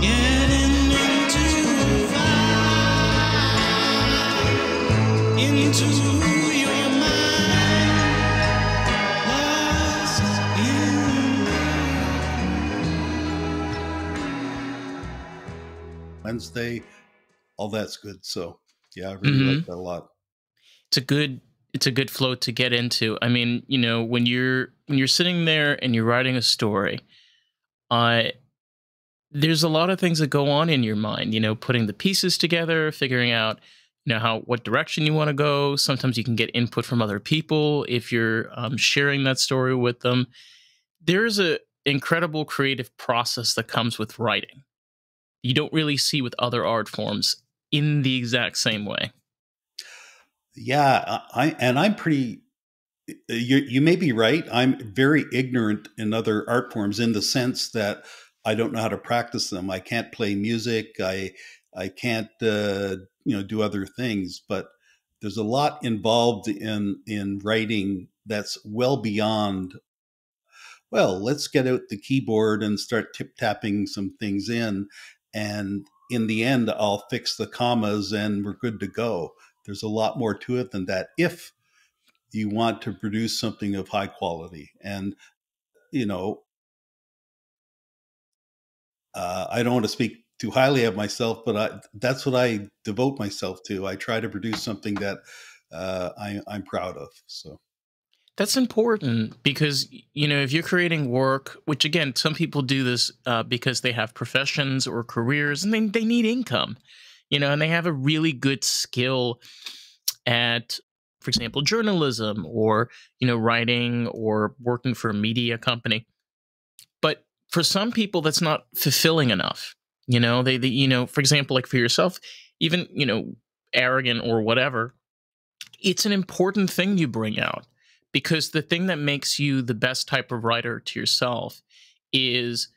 Getting into your mind, lost in Wednesday, all that's good. So yeah, I really like Hmm. that a lot. It's a good flow to get into. I mean, when you're sitting there and you're writing a story, uh there's a lot of things that go on in your mind, putting the pieces together, figuring out, how what direction you want to go. Sometimes you can get input from other people if you're sharing that story with them. There's a incredible creative process that comes with writing. You don't really see with other art forms in the exact same way. Yeah, I'm pretty. You may be right. I'm very ignorant in other art forms in the sense that I don't know how to practice them. I can't play music. I can't do other things. But there's a lot involved in writing that's well beyond. Well, let's get out the keyboard and start tip tapping some things in, and in the end, I'll fix the commas and we're good to go. There's a lot more to it than that. If you want to produce something of high quality. And, you know, I don't want to speak too highly of myself, but that's what I devote myself to. I try to produce something that I'm proud of. So, That's important because, if you're creating work, which again, some people do this because they have professions or careers and they need income, and they have a really good skill at, for example, journalism or, writing or working for a media company. But for some people, that's not fulfilling enough. For example, like for yourself, even, arrogant or whatever, it's an important thing you bring out because the thing that makes you the best type of writer to yourself is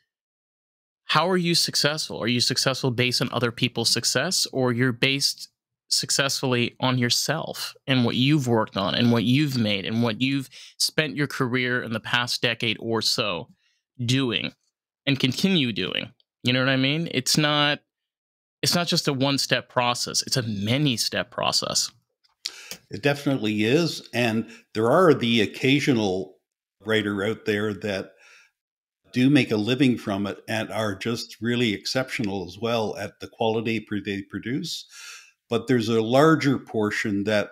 how are you successful? Are you successful based on other people's success, or you're based successfully on yourself and what you've worked on and what you've made and what you've spent your career in the past decade or so doing and continue doing? You know what I mean? It's not just a one-step process. It's a many-step process. it definitely is. And there are the occasional writer out there that do make a living from it and are just really exceptional as well at the quality they produce. But there's a larger portion that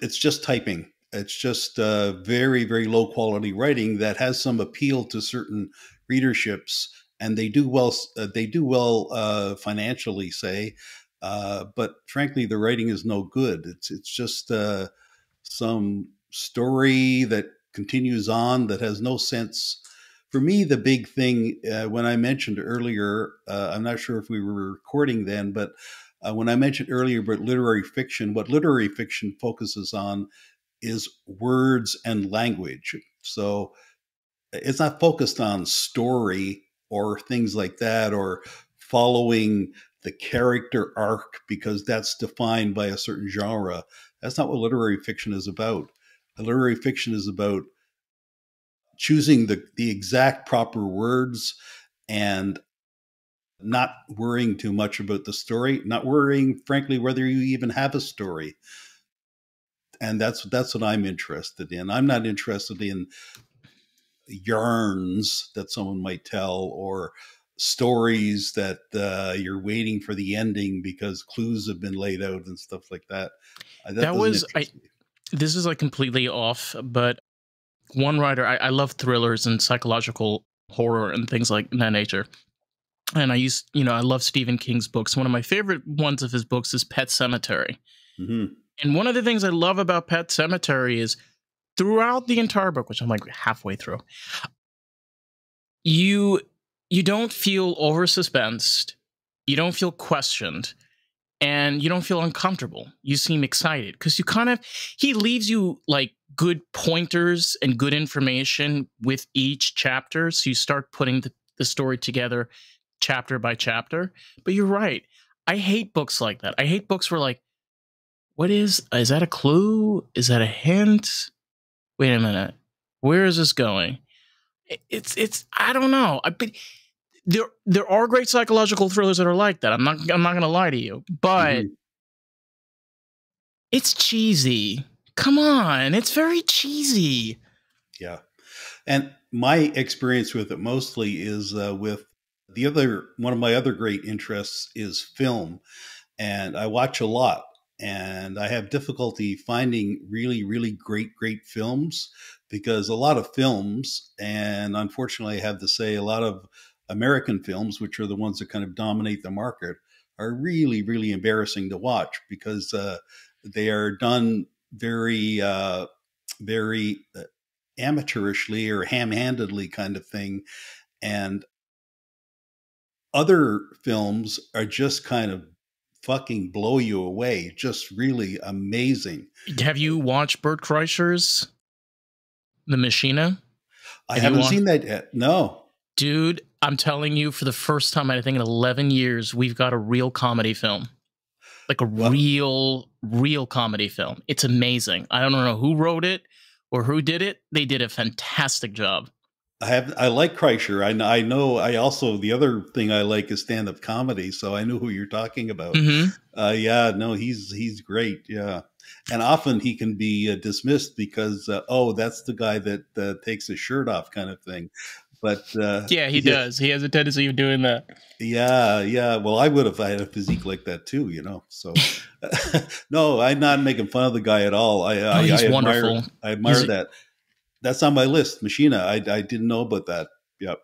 it's just typing. It's just very, very low quality writing that has some appeal to certain readerships, and they do well. They do well financially, say, but frankly, the writing is no good. It's just some story that continues on that has no sense. For me, the big thing when I mentioned earlier, I'm not sure if we were recording then, but when I mentioned earlier about literary fiction, what literary fiction focuses on is words and language. So it's not focused on story or things like that or following the character arc because that's defined by a certain genre. That's not what literary fiction is about. Literary fiction is about choosing the exact proper words and not worrying too much about the story, not worrying, frankly, whether you even have a story. And that's what I'm interested in. I'm not interested in yarns that someone might tell or stories that you're waiting for the ending because clues have been laid out and stuff like that. That That doesn't was I. interest me. This is like completely off, but one writer, I love thrillers and psychological horror and things like that nature. And I love Stephen King's books. One of my favorite ones of his books is Pet Cemetery. Hmm. And one of the things I love about Pet Cemetery is throughout the entire book, which I'm like halfway through, you you don't feel over suspensed, you don't feel questioned, and you don't feel uncomfortable. You seem excited because he leaves you like good pointers and good information with each chapter. So you start putting the story together chapter by chapter. But you're right. I hate books like that. I hate books where like, is that a clue? Is that a hint? Wait a minute. Where is this going? It's I don't know. But there are great psychological thrillers that are like that. I'm not going to lie to you, but Mhm. it's cheesy. Come on, it's very cheesy. Yeah. And my experience with it mostly is with the other one of my other great interests is film, and I watch a lot. And I have difficulty finding really, really great films because a lot of films, and unfortunately, I have to say, a lot of American films, which are the ones that kind of dominate the market, are really, really embarrassing to watch because they are done very amateurishly or ham-handedly kind of thing, and other films are just kind of fucking blow you away, just really amazing. Have you watched Bert Kreischer's The Machina? I Have you haven't watched? seen that yet. No. Dude, I'm telling you, for the first time, I think in 11 years, we've got a real comedy film. Like a Well, real comedy film. It's amazing. I don't know who wrote it or who did it. They did a fantastic job. I like Kreischer. I know. I also the other thing I like is stand up comedy, so I know who you're talking about. Mm-hmm. Yeah, no, he's great. Yeah, and often he can be dismissed because oh, that's the guy that takes his shirt off, kind of thing. But Yeah, he yeah, does. He has a tendency of doing that. yeah. Well, I would have had a physique like that too, you know. So no, I'm not making fun of the guy at all. Oh, he's wonderful. I admire that. That's on my list, Machina. I didn't know about that. Yep.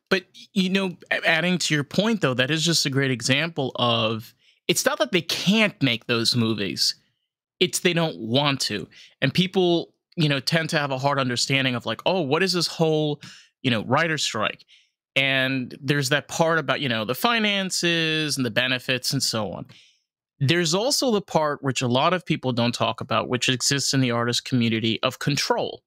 But, you know, adding to your point, though, that is just a great example of it's not that they can't make those movies, it's they don't want to. And people, you know, tend to have a hard understanding of like, oh, what is this whole, you know, writer strike? And there's that part about, you know, the finances and the benefits and so on. There's also the part which a lot of people don't talk about, which exists in the artist community of control.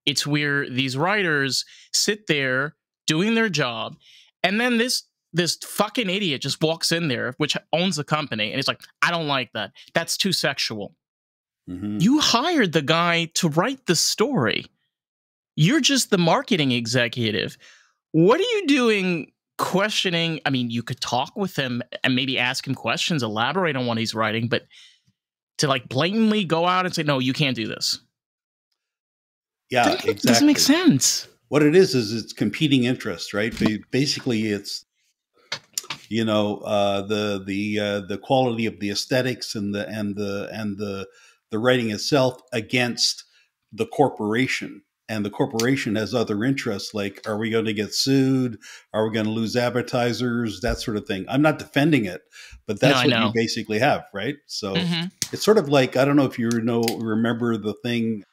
It's where these writers sit there doing their job, and then this fucking idiot just walks in there, which owns the company, and he's like, I don't like that. That's too sexual. Mm-hmm. You hired the guy to write the story. You're just the marketing executive. What are you doing questioning? I mean, you could talk with him and maybe ask him questions, elaborate on what he's writing, but to like blatantly go out and say, no, you can't do this. Yeah, It exactly. doesn't make sense. What it is it's competing interests, right? Basically, it's you know the quality of the aesthetics and the writing itself against the corporation. And the corporation has other interests, like are we going to get sued? Are we going to lose advertisers? That sort of thing. I'm not defending it, but that's what you basically have, right? So it's sort of like, I don't know if you remember the thing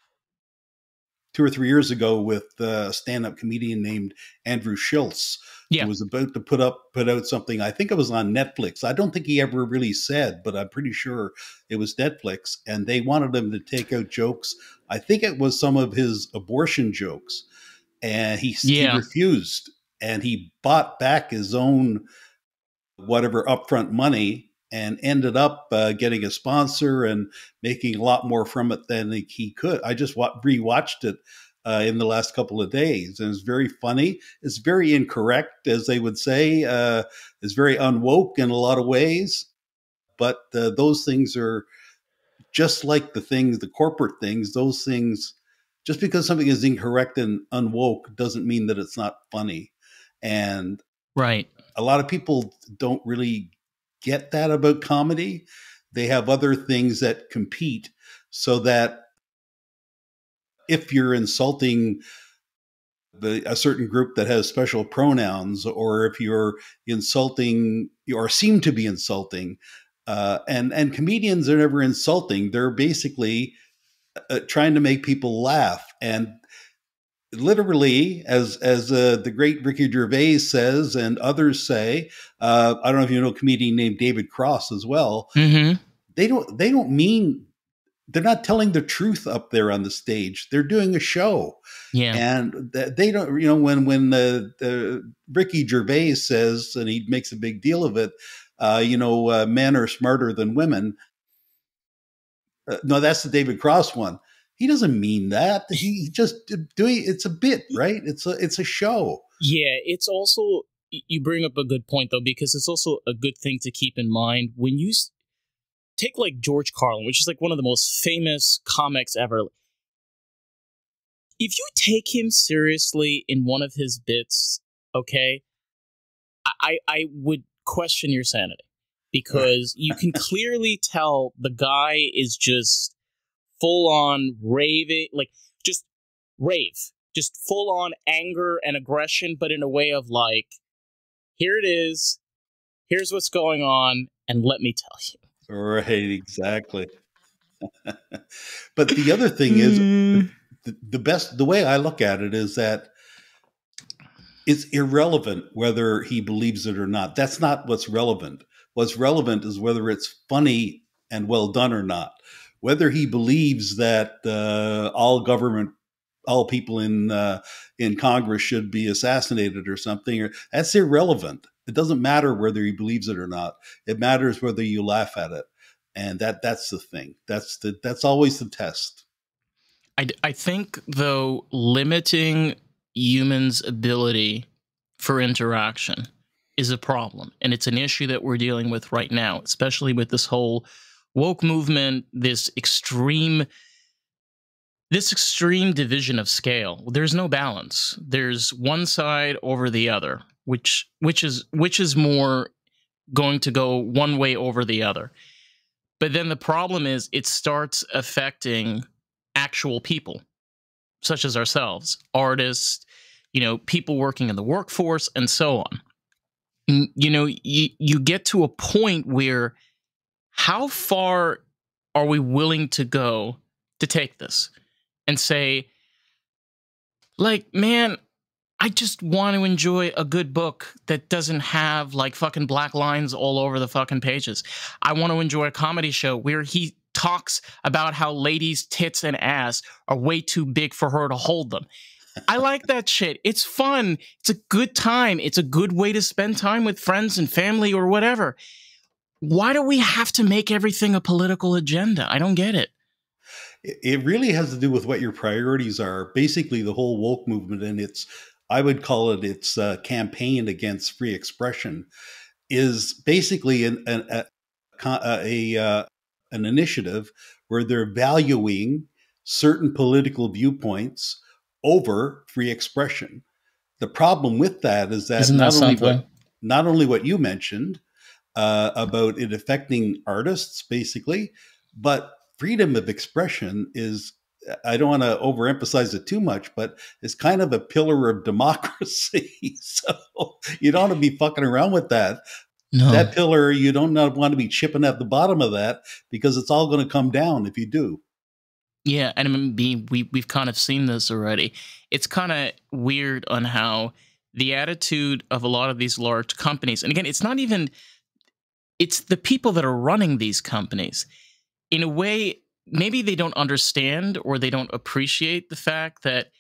2 or 3 years ago with a stand-up comedian named Andrew Schultz, who was about to put out something. I think it was on Netflix. I don't think he ever really said, but I'm pretty sure it was Netflix. And they wanted him to take out jokes. I think it was some of his abortion jokes. And he refused. And he bought back his own whatever upfront money and ended up getting a sponsor and making a lot more from it than he could. I just rewatched it in the last couple of days, and it's very funny. It's very incorrect, as they would say. It's very unwoke in a lot of ways, but those things are just like the corporate things. Those things, just because something is incorrect and unwoke doesn't mean that it's not funny. And right, a lot of people don't really get that about comedy. They have other things that compete, so that if you're insulting a certain group that has special pronouns, or if you're insulting or seem to be insulting, and comedians are never insulting. They're basically trying to make people laugh. And literally, as the great Ricky Gervais says, and others say, I don't know if you know a comedian named David Cross as well. Mm-hmm. They don't mean, they're not telling the truth up there on the stage. They're doing a show. Yeah. And they don't, you know, when Ricky Gervais says, and he makes a big deal of it, men are smarter than women. No, that's the David Cross one. He doesn't mean that. He just doing it's a bit, right? It's a show. Yeah, it's also, you bring up a good point though, because it's also a good thing to keep in mind when you take like George Carlin, which is like one of the most famous comics ever. If you take him seriously in one of his bits, okay, I would question your sanity, because you can clearly tell the guy is just full on raving, like just rave, just full on anger and aggression, but in a way of like, here it is, here's what's going on, and let me tell you. Right, exactly. But the other thing is, the way I look at it is that it's irrelevant whether he believes it or not. That's not what's relevant. What's relevant is whether it's funny and well done or not. Whether he believes that all people in Congress should be assassinated or something, that's irrelevant. It doesn't matter whether he believes it or not. It matters whether you laugh at it, and that's the thing. That's always the test. I think, though, limiting humans' ability for interaction is a problem, and it's an issue that we're dealing with right now, especially with this whole woke movement, this extreme division of scale. There's no balance. There's one side over the other, which is more going to go one way over the other. But then the problem is it starts affecting actual people, such as ourselves, artists, people working in the workforce, and so on. You get to a point where, how far are we willing to go to take this and say, like, man, I just want to enjoy a good book that doesn't have like fucking black lines all over the fucking pages. I want to enjoy a comedy show where he talks about how ladies' tits and ass are way too big for her to hold them. I like that shit. It's fun. It's a good time. It's a good way to spend time with friends and family or whatever. Why do we have to make everything a political agenda? I don't get it. It really has to do with what your priorities are. Basically, the whole woke movement and I would call it its campaign against free expression is basically an initiative where they're valuing certain political viewpoints over free expression. The problem with that is that not only what you mentioned about it affecting artists, basically, but freedom of expression is, I don't want to overemphasize it too much, but it's kind of a pillar of democracy. So you don't want to be fucking around with that. No. That pillar, you don't want to be chipping at the bottom of that, because it's all going to come down if you do. Yeah, and I mean, we've kind of seen this already. It's kind of weird on how the attitude of a lot of these large companies, and again, it's the people that are running these companies. In a way, maybe they don't understand or they don't appreciate the fact that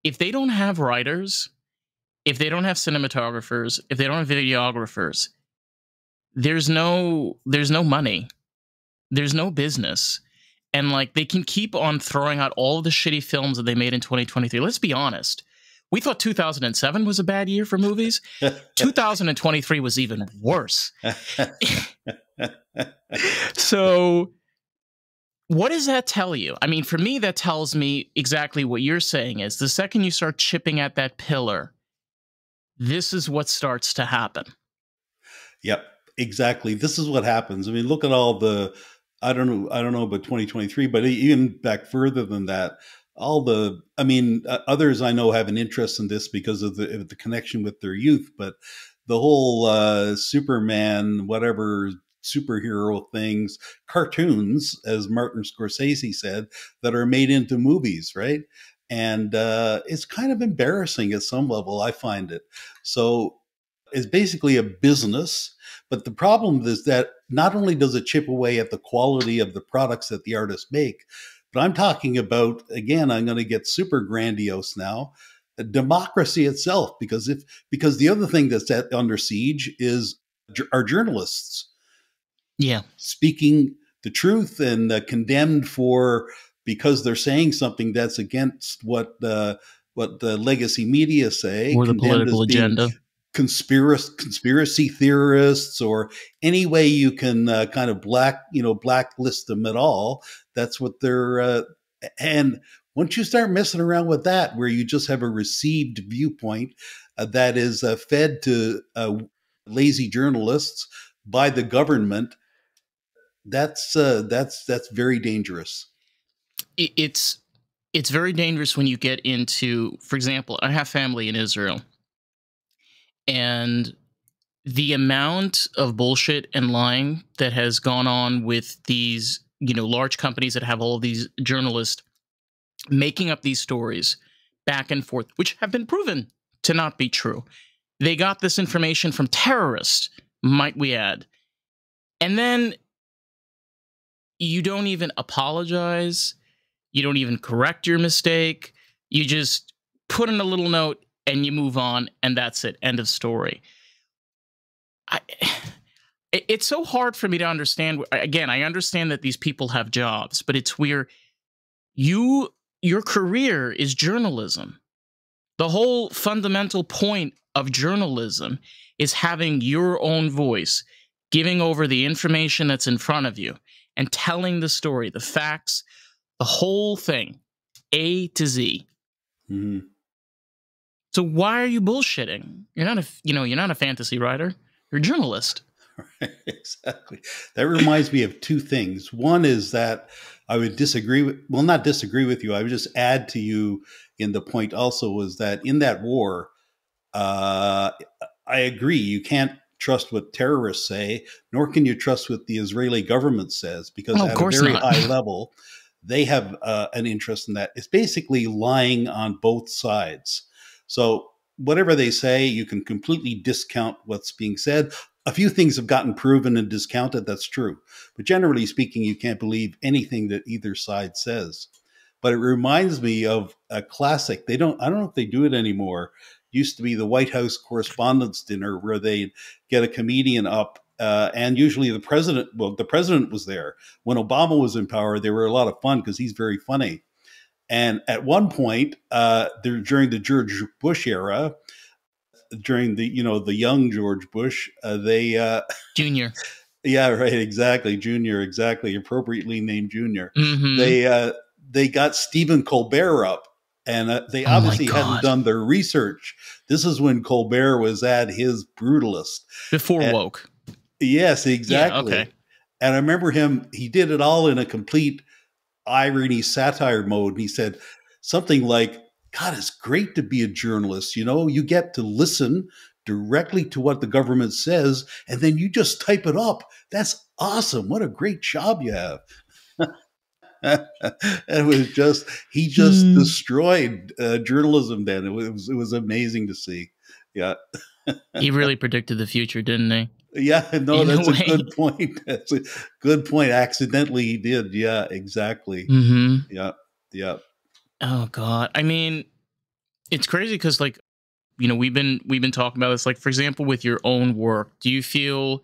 if they don't have writers, if they don't have cinematographers, if they don't have videographers, there's no money, there's no business. And like, they can keep on throwing out all the shitty films that they made in 2023. Let's be honest. We thought 2007 was a bad year for movies. 2023 was even worse. So what does that tell you? I mean, for me, that tells me exactly what you're saying is the second you start chipping at that pillar, this is what starts to happen. Yep, exactly. This is what happens. I mean, look at all the, I don't know about 2023, but even back further than that, others I know have an interest in this because of the connection with their youth, but the whole Superman, whatever superhero things, cartoons, as Martin Scorsese said, that are made into movies, right? And it's kind of embarrassing at some level, I find it. So it's basically a business. But the problem is that not only does it chip away at the quality of the products that the artists make, but I'm talking about, again, I'm going to get super grandiose now, democracy itself, because the other thing that's under siege is our journalists. Yeah. Speaking the truth and condemned for because they're saying something that's against what the legacy media say, Or the condemned political as being agenda. conspiracy theorists, or any way you can kind of blacklist them at all. That's what they're and once you start messing around with that, where you just have a received viewpoint that is fed to lazy journalists by the government, that's very dangerous. It's very dangerous when you get into, for example, I have family in Israel, and the amount of bullshit and lying that has gone on with these, large companies that have all of these journalists making up these stories back and forth, which have been proven to not be true. They got this information from terrorists, might we add. And then you don't even apologize. You don't even correct your mistake. You just put in a little note and you move on, and that's it. End of story. It's so hard for me to understand. Again, I understand that these people have jobs, but it's weird. Your career is journalism. The whole fundamental point of journalism is having your own voice, giving over the information that's in front of you, and telling the story, the facts, the whole thing, A to Z. Mm-hmm. So why are you bullshitting? You're not a fantasy writer. You're a journalist. Exactly. That reminds me of two things. One is that I would not disagree with you. I would just add to you in the point also was that in that war, I agree. You can't trust what terrorists say, nor can you trust what the Israeli government says, because at a very high level, they have an interest in that. It's basically lying on both sides. So whatever they say, you can completely discount what's being said. A few things have gotten proven and discounted. That's true. But generally speaking, you can't believe anything that either side says. But it reminds me of a classic. I don't know if they do it anymore. It used to be the White House Correspondents' Dinner, where they'd get a comedian up, and usually the president was there. When Obama was in power, they were a lot of fun because he's very funny. And at one point, during the George Bush era, during the young George Bush, they Junior. Yeah, right, exactly, Junior, exactly, appropriately named Junior. Mm-hmm. They got Stephen Colbert up, and they obviously hadn't done their research. This is when Colbert was at his brutalist, before woke. Yes, exactly. Yeah, okay. And I remember he did it all in a complete irony satire mode. And he said something like, God, it's great to be a journalist. You get to listen directly to what the government says, and then you just type it up. That's awesome. What a great job you have. And he just destroyed journalism then. It was amazing to see. Yeah. He really predicted the future, didn't he? Yeah, no, that's a good point. That's a good point. Accidentally, he did. Yeah, exactly. Mm-hmm. Yeah. Oh God, I mean, it's crazy because, we've been talking about this. Like, for example, with your own work, do you feel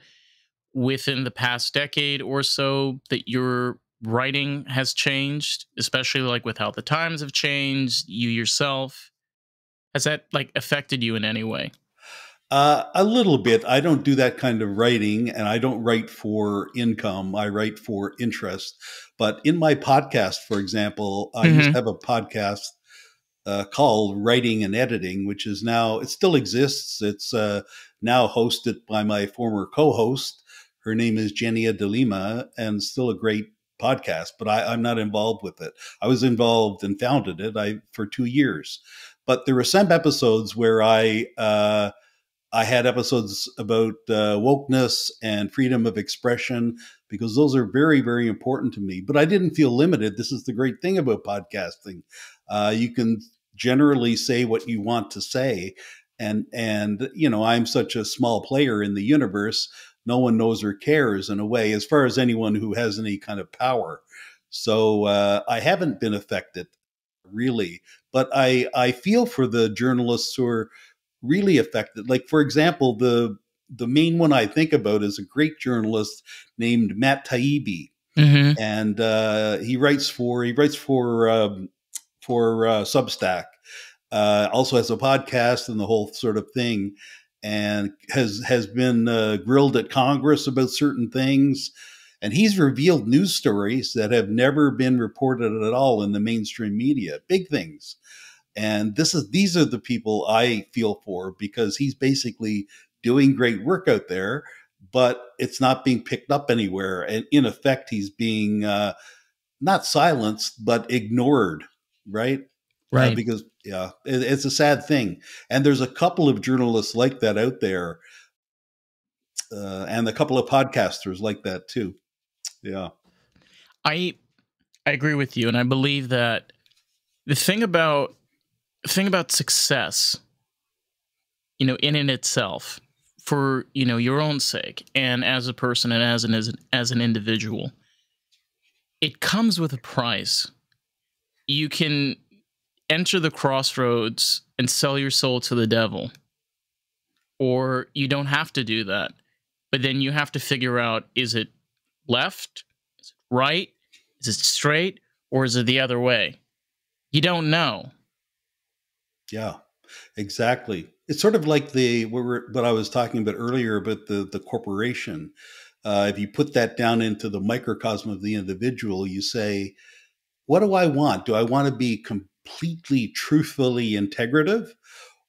within the past decade or so that your writing has changed, especially like with how the times have changed? You yourself, has that affected you in any way? A little bit. I don't do that kind of writing, and I don't write for income. I write for interest. But in my podcast, for example, I used to have a podcast called Writing and Editing, which is now, it still exists. It's now hosted by my former co-host. Her name is Genia De Lima, and still a great podcast, but I'm not involved with it. I was involved and founded it for 2 years. But there were some episodes where I had episodes about wokeness and freedom of expression, because those are very, very important to me. But I didn't feel limited. This is the great thing about podcasting. You can generally say what you want to say. And I'm such a small player in the universe. No one knows or cares, in a way, as far as anyone who has any kind of power. So I haven't been affected, really. But I feel for the journalists who are really affected. Like, for example, the main one I think about is a great journalist named Matt Taibbi. Hmm. and he writes for Substack. Also has a podcast and the whole sort of thing, and has been grilled at Congress about certain things. And he's revealed news stories that have never been reported at all in the mainstream media, big things. And these are the people I feel for, because he's basically doing great work out there, but it's not being picked up anywhere. And in effect, he's being not silenced, but ignored, right? Right. Because yeah, it's a sad thing. And there's a couple of journalists like that out there, and a couple of podcasters like that too. Yeah. I I agree with you, and I believe that the thing about success, in and itself, for your own sake, and as a person, and as an individual, it comes with a price. You can enter the crossroads and sell your soul to the devil, or you don't have to do that. But then you have to figure out, is it left? Is it right? Is it straight? Or is it the other way? You don't know. Yeah, exactly. It's sort of like what I was talking about earlier about the corporation. If you put that down into the microcosm of the individual, you say, what do I want? Do I want to be completely truthfully integrative?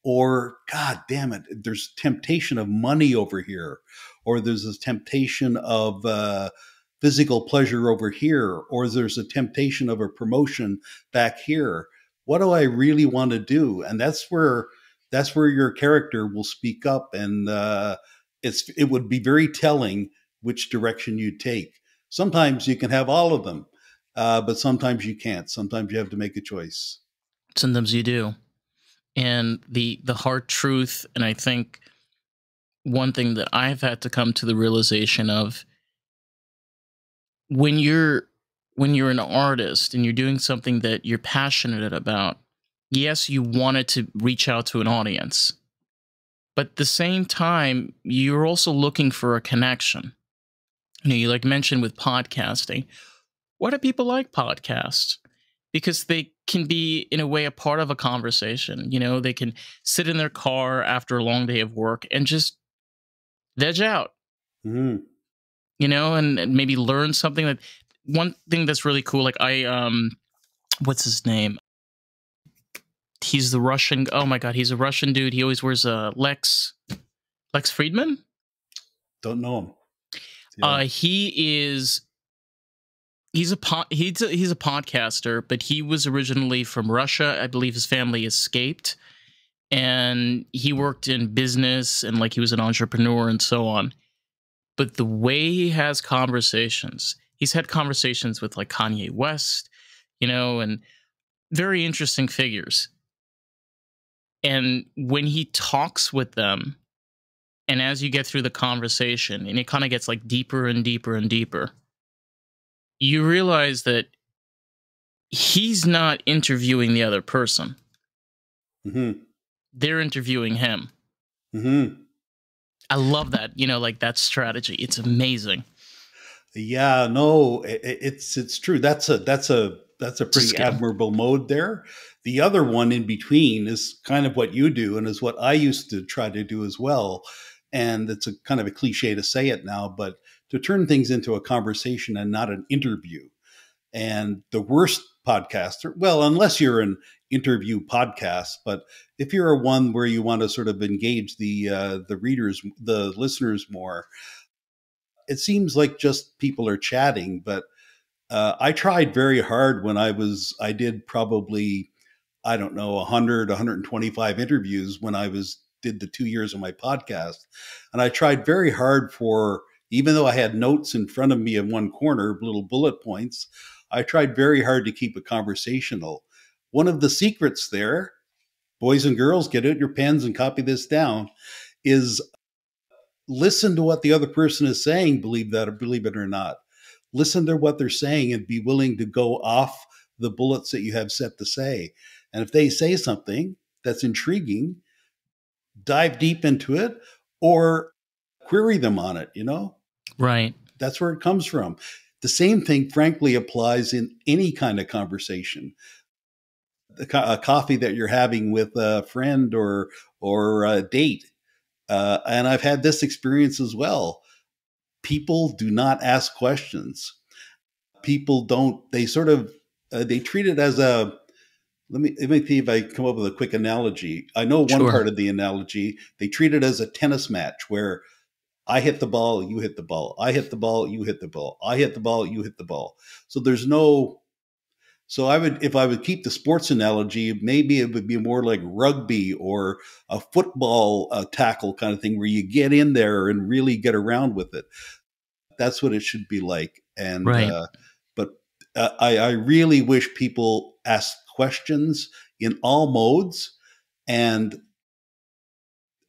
Or, God damn it, there's temptation of money over here, or there's a temptation of physical pleasure over here, or there's a temptation of a promotion back here. What do I really want to do? And that's where your character will speak up, and it would be very telling which direction you take. Sometimes you can have all of them, but sometimes you can't. Sometimes you have to make a choice. Sometimes you do. And the hard truth, and I think one thing that I've had to come to the realization of, when you're an artist and you're doing something that you're passionate about, yes, you want it to reach out to an audience, but at the same time, you're also looking for a connection. You like mentioned with podcasting. Why do people like podcasts? Because they can be, in a way, a part of a conversation. They can sit in their car after a long day of work and just veg out, Mm. and maybe learn something. That one thing that's really cool, like what's his name? He's the Russian. Oh my God, he's a Russian dude. He always wears a Lex Friedman. Don't know him. Yeah. He's a podcaster, but he was originally from Russia. I believe his family escaped, and he worked in business, and like he was an entrepreneur and so on. But the way he has conversations, he's had conversations with like Kanye West, and very interesting figures. And when he talks with them, and as you get through the conversation, and it kind of gets like deeper and deeper and deeper, you realize that he's not interviewing the other person. Mm-hmm. They're interviewing him. Mm-hmm. I love that, like that strategy. It's amazing. Yeah, no, it's true. That's a pretty skill. admirable mode there. The other one in between is kind of what you do, and is what I used to try to do as well. And it's a kind of a cliche to say it now, but to turn things into a conversation and not an interview. And the worst podcaster, well, unless you're an interview podcast, but if you're a one where you want to sort of engage the readers, the listeners more, it seems like just people are chatting. But I tried very hard when I did probably, I don't know, 100, 125 interviews when did the 2 years of my podcast. And I tried very hard even though I had notes in front of me in one corner, little bullet points, I tried very hard to keep it conversational. One of the secrets there, boys and girls, get out your pens and copy this down, is listen to what the other person is saying, believe it or not. Listen to what they're saying and be willing to go off the bullets that you have set to say. And if they say something that's intriguing, dive deep into it or query them on it, Right. That's where it comes from. The same thing, frankly, applies in any kind of conversation. A coffee that you're having with a friend or a date. And I've had this experience as well. People do not ask questions. People don't, they sort of, they treat it as a, let me see if I come up with a quick analogy. I know one Sure. part of the analogy. They treat it as a tennis match where I hit the ball, you hit the ball. I hit the ball, you hit the ball. I hit the ball, you hit the ball. So there's no, so I would, if I would keep the sports analogy, maybe it would be more like rugby or a football tackle kind of thing where you get in there and really get around with it. That's what it should be like. And, Right. but I really wish people ask questions in all modes. And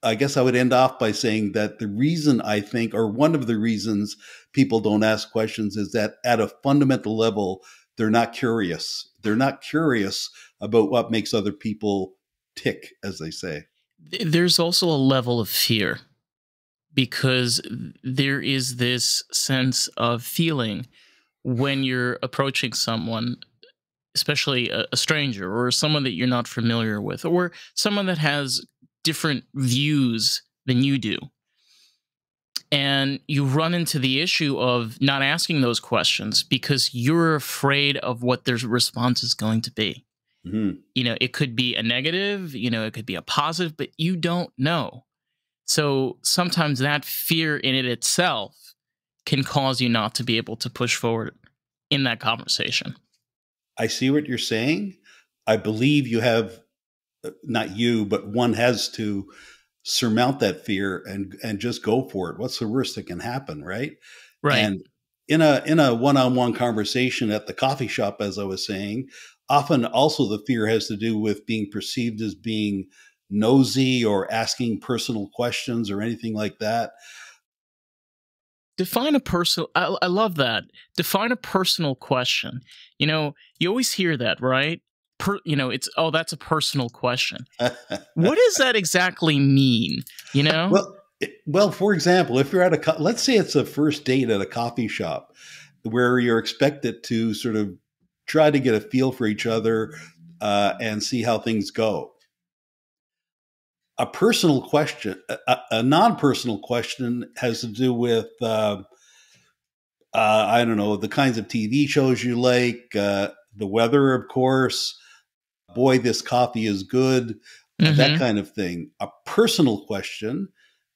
I guess I would end off by saying that the reason I think, or one of the reasons people don't ask questions is that at a fundamental level, they're not curious. They're not curious about what makes other people tick, as they say. There's also a level of fear because there is this sense of feeling when you're approaching someone, especially a stranger or someone that you're not familiar with, or someone that has different views than you do. And you run into the issue of not asking those questions because you're afraid of what their response is going to be. Mm-hmm. You know, it could be a negative, you know, it could be a positive, but you don't know. So sometimes that fear in it itself can cause you not to be able to push forward in that conversation. I see what you're saying. I believe you have, not you, but one has to surmount that fear and just go for it. What's the worst that can happen, right? Right. And in a one-on-one conversation at the coffee shop, as I was saying, often also the fear has to do with being perceived as being nosy or asking personal questions or anything like that. Define a personal, I love that. Define a personal question. You know, you always hear that, right? You know, it's, oh, that's a personal question. What does that exactly mean? You know? Well, for example, if you're at let's say it's a first date at a coffee shop where you're expected to sort of try to get a feel for each other and see how things go. A personal question, a non-personal question has to do with, I don't know, the kinds of TV shows you like, the weather, of course. Boy, this coffee is good, that kind of thing. A personal question,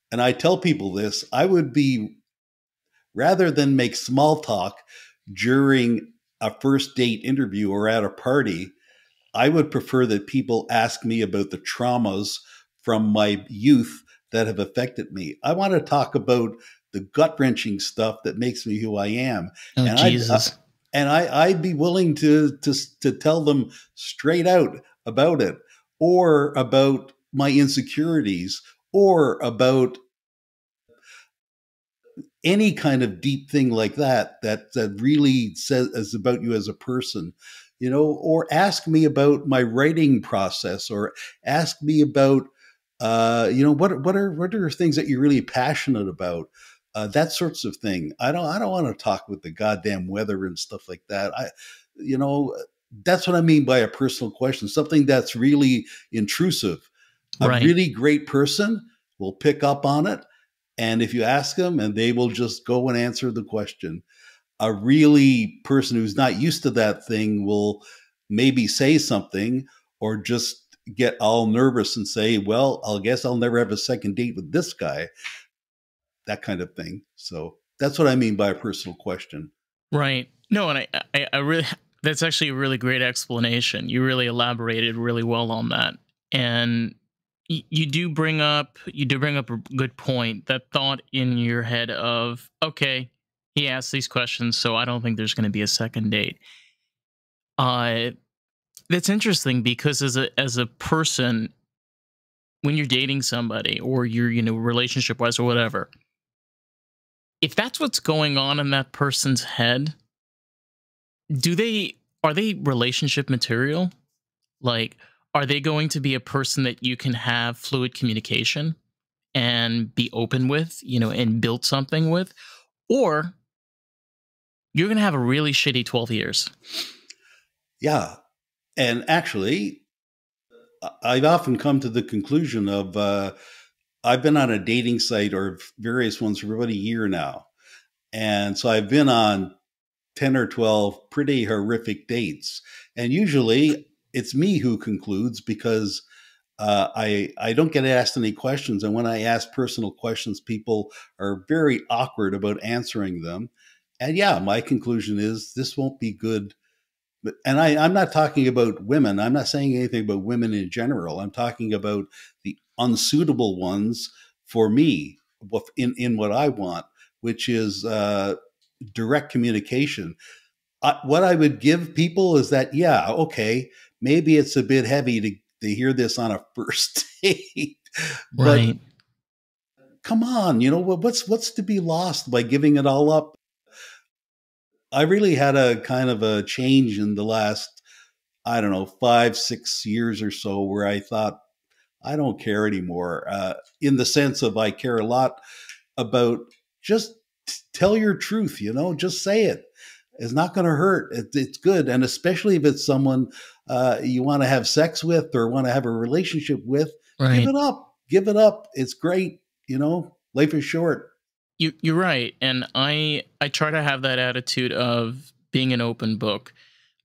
and I tell people this, I would be, rather than make small talk during a first date interview or at a party, I would prefer that people ask me about the traumas from my youth that have affected me. I want to talk about the gut-wrenching stuff that makes me who I am. Oh, and Jesus. I'd be willing to tell them straight out about it, or about my insecurities, or about any kind of deep thing like that really says about you as a person, you know, or ask me about my writing process, or ask me about, you know, what are things that you're really passionate about, that sorts of thing. I don't want to talk with the goddamn weather and stuff like that. You know, that's what I mean by a personal question, something that's really intrusive. Right. A really great person will pick up on it. And if you ask them, and they will just go and answer the question. A really person who's not used to that thing will maybe say something, or just get all nervous and say, well, I guess I'll never have a second date with this guy. That kind of thing. So that's what I mean by a personal question. Right. No, and I really, that's actually a really great explanation. You really elaborated really well on that. And you do bring up a good point, that thought in your head of, okay, he asked these questions, so I don't think there's going to be a second date. That's interesting because as a person, when you're dating somebody, or you're, you know, relationship wise or whatever, if that's what's going on in that person's head, are they relationship material? Like, are they going to be a person that you can have fluid communication and be open with, you know, and build something with? Or you're going to have a really shitty 12 years. Yeah. And actually, I've often come to the conclusion of I've been on a dating site or various ones for about a year now. And so I've been on 10 or 12 pretty horrific dates. And usually it's me who concludes because I don't get asked any questions. And when I ask personal questions, people are very awkward about answering them. And yeah, my conclusion is this won't be good. And I'm not talking about women. I'm not saying anything about women in general. I'm talking about the unsuitable ones for me in what I want, which is direct communication. What I would give people is that, yeah, okay, maybe it's a bit heavy to hear this on a first date, but come on, what's to be lost by giving it all up? I really had a kind of a change in the last, I don't know, 5-6 years or so where I thought, I don't care anymore. In the sense of I care a lot about just tell your truth, just say it. It's not going to hurt. It's good. And especially if it's someone you want to have sex with or want to have a relationship with, give it up. Give it up. It's great. Life is short. You're right. And I try to have that attitude of being an open book.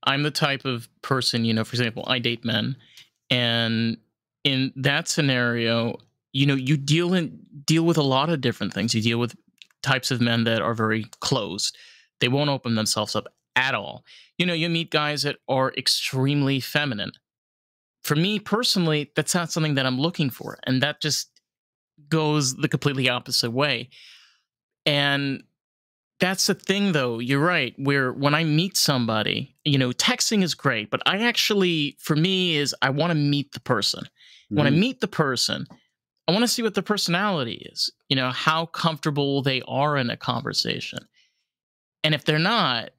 I'm the type of person, for example, I date men. And in that scenario, you deal with a lot of different things. You deal with types of men that are very closed. They won't open themselves up at all. You meet guys that are extremely feminine. For me personally, that's not something that I'm looking for. And that just goes the completely opposite way. And that's the thing, though. You're right. Where when I meet somebody, texting is great, but for me, I want to meet the person. Mm-hmm. When I meet the person, I want to see what their personality is, how comfortable they are in a conversation. And if they're not,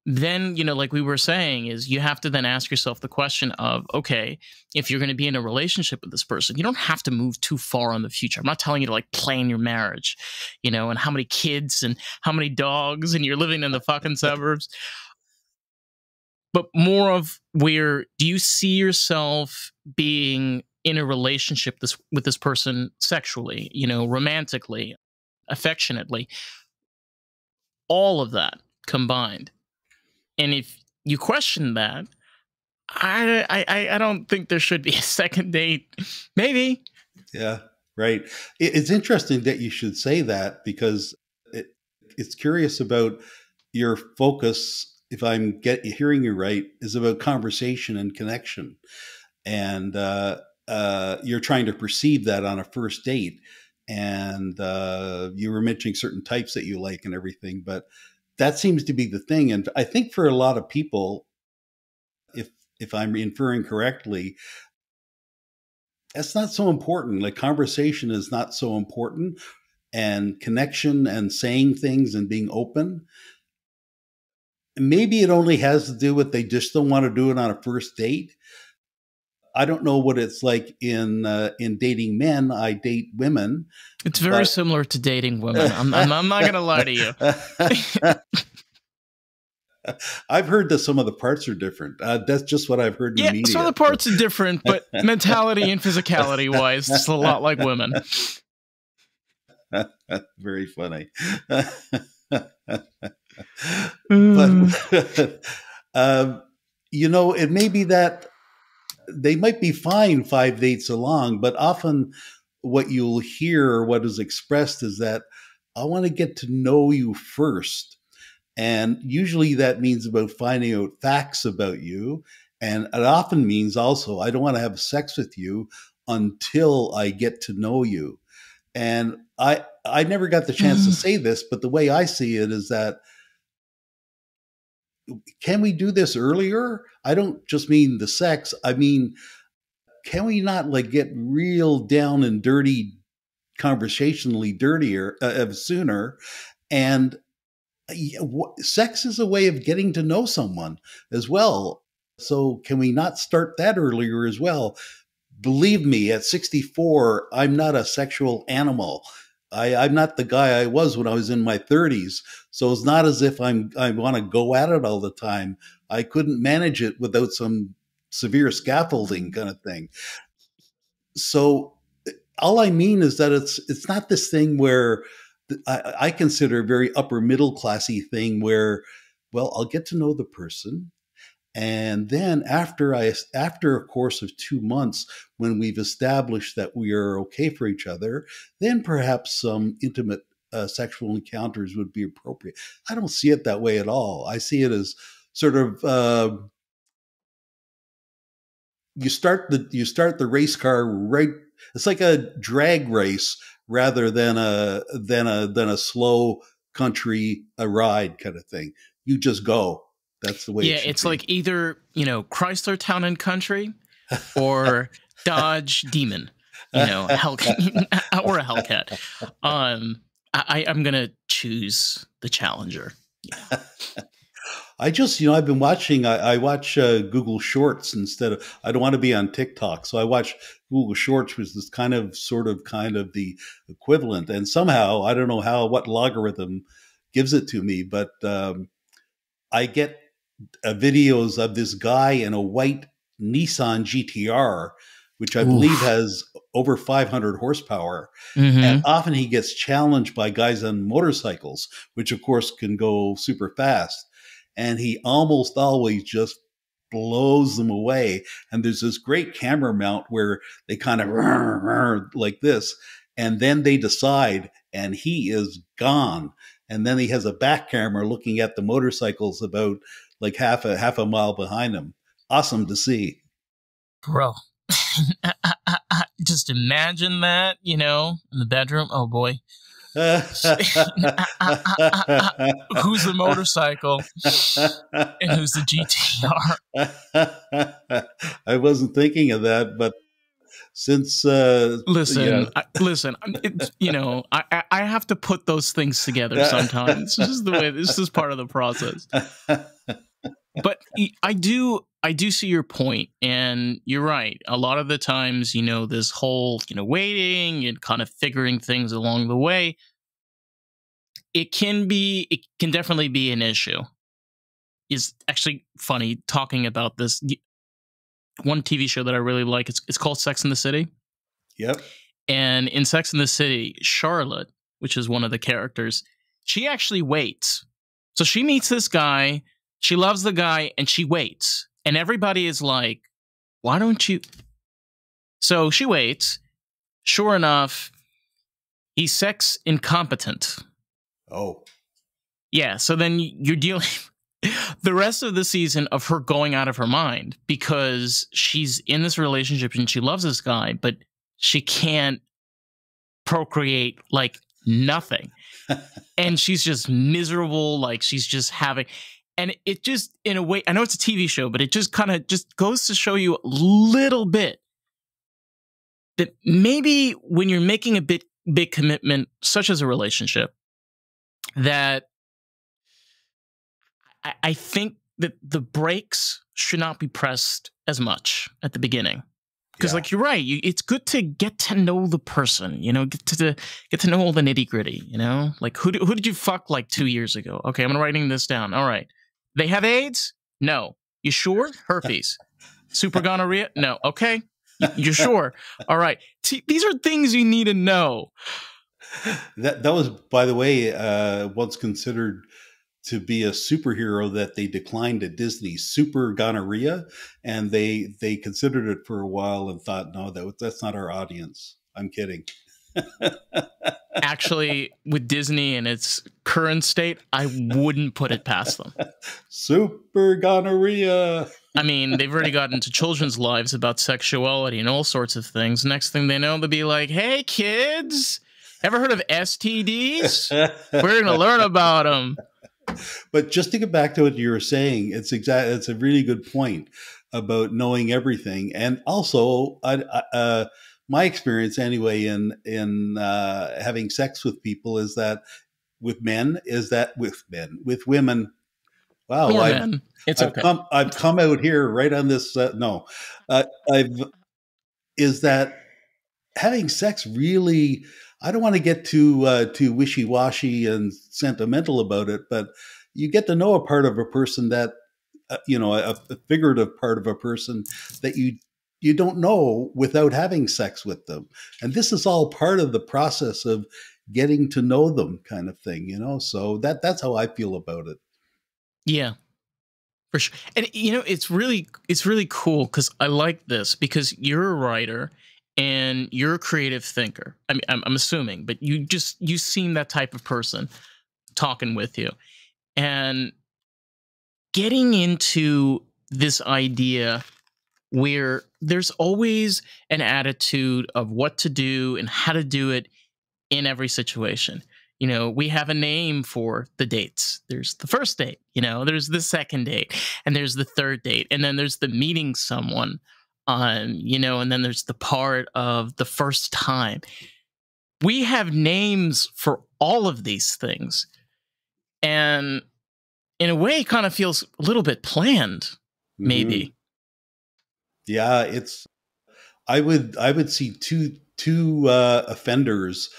then, like we were saying, is you have to then ask yourself the question of, okay, if you're going to be in a relationship with this person, you don't have to move too far in the future. I'm not telling you to plan your marriage, and how many kids and how many dogs and you're living in the fucking suburbs. But more of where do you see yourself being in a relationship with this person sexually, romantically, affectionately, all of that combined. And if you question that, I don't think there should be a second date. Maybe. Yeah, right. It's interesting that you should say that because it's curious about your focus. If I'm hearing you right, is about conversation and connection, and you're trying to perceive that on a first date. And you were mentioning certain types that you like and everything, but that seems to be the thing. And I think for a lot of people, if I'm inferring correctly, that's not so important. Like conversation is not so important, and connection and saying things and being open. Maybe it only has to do with they just don't want to do it on a first date. I don't know what it's like in dating men. I date women. It's very similar to dating women. I'm not going to lie to you. I've heard that some of the parts are different. That's just what I've heard in the media. Some of the parts are different, but mentality and physicality-wise, it's a lot like women. Very funny. But, it may be that they might be fine 5 dates along, but often what you'll hear or what is expressed is that I want to get to know you first. And usually that means about finding out facts about you. And it often means also, I don't want to have sex with you until I get to know you. And I never got the chance to say this, but the way I see it is that, can we do this earlier? I don't just mean the sex. I mean, can we not get real down and dirty, conversationally dirtier sooner? And sex is a way of getting to know someone as well. So can we not start that earlier as well? Believe me, at 64, I'm not a sexual animal. I'm not the guy I was when I was in my 30s. So it's not as if I want to go at it all the time. I couldn't manage it without some severe scaffolding kind of thing. So all I mean is that it's not this thing where I consider a very upper middle classy thing where, well, I'll get to know the person. And then after a course of 2 months, when we've established that we are okay for each other, then perhaps some intimate sexual encounters would be appropriate. I don't see it that way at all. I see it as sort of you start the race car right. It's like a drag race rather than a slow country ride kind of thing. You just go. That's the way. Yeah, it's like either Chrysler Town and Country or Dodge Demon, Hell or a Hellcat. I'm gonna choose the Challenger. Yeah. I just, I've been watching. I watch Google Shorts instead of. I don't want to be on TikTok, so I watch Google Shorts, which is kind of the equivalent. And somehow, I don't know what logarithm gives it to me, but I get videos of this guy in a white Nissan GTR, which I believe has over 500 horsepower. Mm-hmm. And often he gets challenged by guys on motorcycles, which of course can go super fast. And he almost always just blows them away. And there's this great camera mount where they kind of like this, and then they decide, and he is gone. And then he has a back camera looking at the motorcycles about like half a mile behind him. Awesome to see. Bro, just imagine that, in the bedroom. Oh boy. Who's the motorcycle and who's the GTR? I wasn't thinking of that, but since listen, I have to put those things together sometimes. This is the way. This is part of the process. But I do see your point, and you're right. A lot of the times, this whole waiting and kind of figuring things along the way, it can definitely be an issue. It's actually funny talking about this. One TV show that I really like, it's called Sex and the City. Yep. And in Sex and the City, Charlotte, which is one of the characters, she actually waits. So she meets this guy, she loves the guy, and she waits. And everybody is like, why don't you? So she waits. Sure enough, he's sex incompetent. Oh. Yeah, so then you're dealing the rest of the season of her going out of her mind because she's in this relationship and she loves this guy, but she can't procreate like nothing. And she's just miserable, like she's just having, and it just, in a way, I know it's a TV show, but it just kind of just goes to show you a little bit that maybe when you're making a big commitment, such as a relationship, that I think that the brakes should not be pressed as much at the beginning. Because, like, you're right. It's good to get to know the person, get to know all the nitty gritty, Like, who did you fuck, like, 2 years ago? Okay, I'm writing this down. All right. They have AIDS? No. You sure? Herpes. Super gonorrhea? No. Okay. You're sure? All right. These are things you need to know. That was, by the way, once considered to be a superhero that they declined at Disney, Super Gonorrhea, and they considered it for a while and thought, no, that's not our audience. I'm kidding. Actually, with Disney in its current state, I wouldn't put it past them. Super Gonorrhea. I mean, they've already gotten into children's lives about sexuality and all sorts of things. Next thing they know, they'll be like, hey, kids, ever heard of STDs? We're going to learn about them. But just to get back to what you were saying, it's a really good point about knowing everything. And also, my experience anyway in having sex with people is that with women. Wow, men. It's okay. I've come out here right on this. Is that having sex really? I don't want to get too wishy washy and sentimental about it, but you get to know a part of a person that a figurative part of a person that you don't know without having sex with them, and this is all part of the process of getting to know them, kind of thing, So that's how I feel about it. Yeah, for sure. And it's really cool because I like this because you're a writer and you're a creative thinker. I mean, I'm assuming, but you seem that type of person talking with you and getting into this idea where there's always an attitude of what to do and how to do it in every situation. We have a name for the dates. There's the first date, there's the second date, and there's the third date, and then there's the meeting someone and then there's the part of the first time. We have names for all of these things. And in a way, it kind of feels a little bit planned, maybe. Mm-hmm. Yeah, I would see two offenders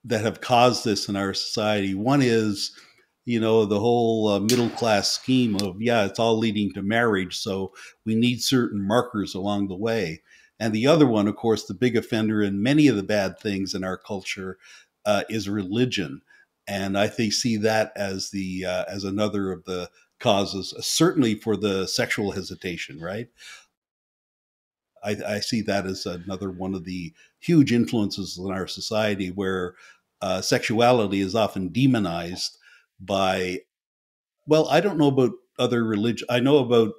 that have caused this in our society. One is, the whole middle class scheme of, it's all leading to marriage, so we need certain markers along the way. And the other one, of course, the big offender in many of the bad things in our culture is religion. And I see that as as another of the causes, certainly for the sexual hesitation, right? I see that as another one of the huge influences in our society where sexuality is often demonized by, well, I don't know about other religion. I know about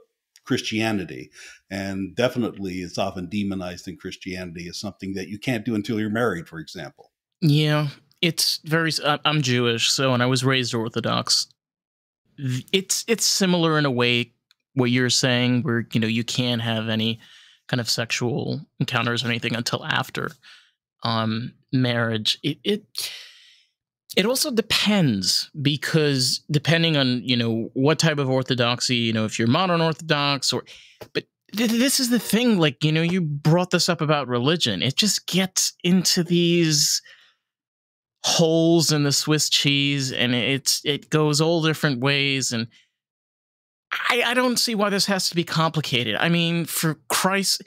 Christianity, and definitely it's often demonized in Christianity as something that you can't do until you're married, for example. Yeah, it's very. I'm Jewish, so and I was raised Orthodox. It's similar in a way what you're saying, where you can't have any kind of sexual encounters or anything until after marriage. It also depends, because depending on what type of orthodoxy, if you're modern Orthodox but this is the thing, like you brought this up about religion. It just gets into these holes in the Swiss cheese, and it goes all different ways, and I don't see why this has to be complicated. I mean, for Christ's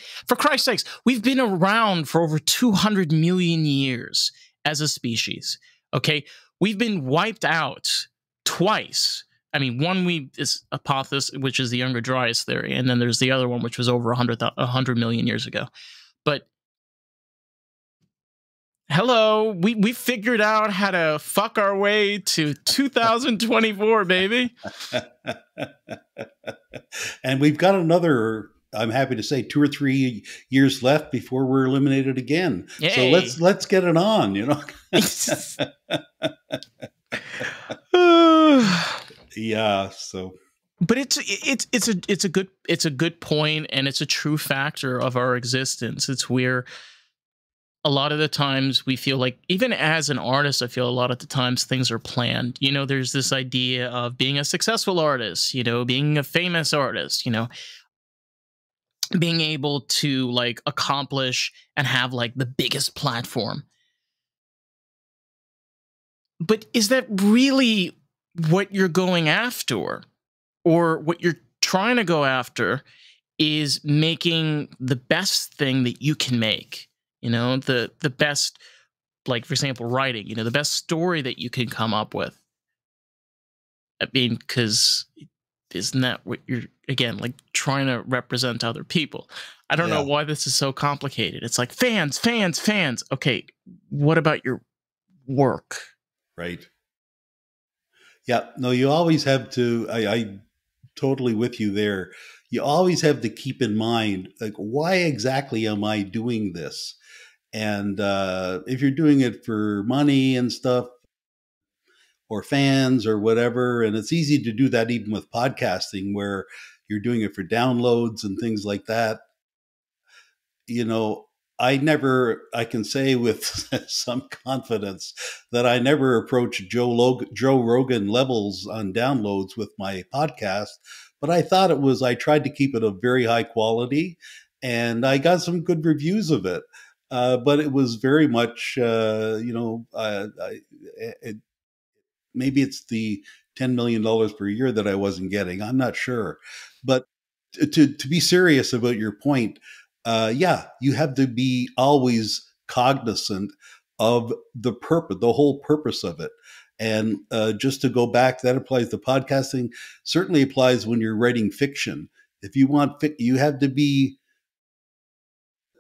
sakes, we've been around for over 200 million years as a species. Okay, we've been wiped out twice. I mean, one is Apophis, which is the Younger Dryas theory, and then there's the other one, which was over 100 million years ago. But hello, we figured out how to fuck our way to 2024, baby. And we've got another, I'm happy to say, 2 or 3 years left before we're eliminated again. Yay. So let's get it on, Yeah, so but it's a good point, and it's a true factor of our existence. It's where a lot of the times we feel like, even as an artist, I feel a lot of the times things are planned. There's this idea of being a successful artist, being a famous artist, being able to like accomplish and have like the biggest platform. But is that really what you're going after? Or what you're trying to go after is making the best thing that you can make? The best, like, for example, writing, the best story that you can come up with. I mean, because isn't that what you're, again, like, trying to represent other people? I don't know why this is so complicated. It's like fans. Okay, what about your work? Right. Yeah, no, you always have to, I totally with you there. You always have to keep in mind, like, why exactly am I doing this? And if you're doing it for money and stuff, or fans or whatever, and it's easy to do that even with podcasting, where you're doing it for downloads and things like that. I can say with some confidence that I never approached Joe Rogan levels on downloads with my podcast, but I tried to keep it of very high quality, and I got some good reviews of it. but it was very much, it, maybe it's the $10 million per year that I wasn't getting. I'm not sure, but to be serious about your point, yeah, you have to be always cognizant of the purpose, the whole purpose of it. And just to go back, that applies to podcasting. Certainly applies when you're writing fiction. If you want, you have to be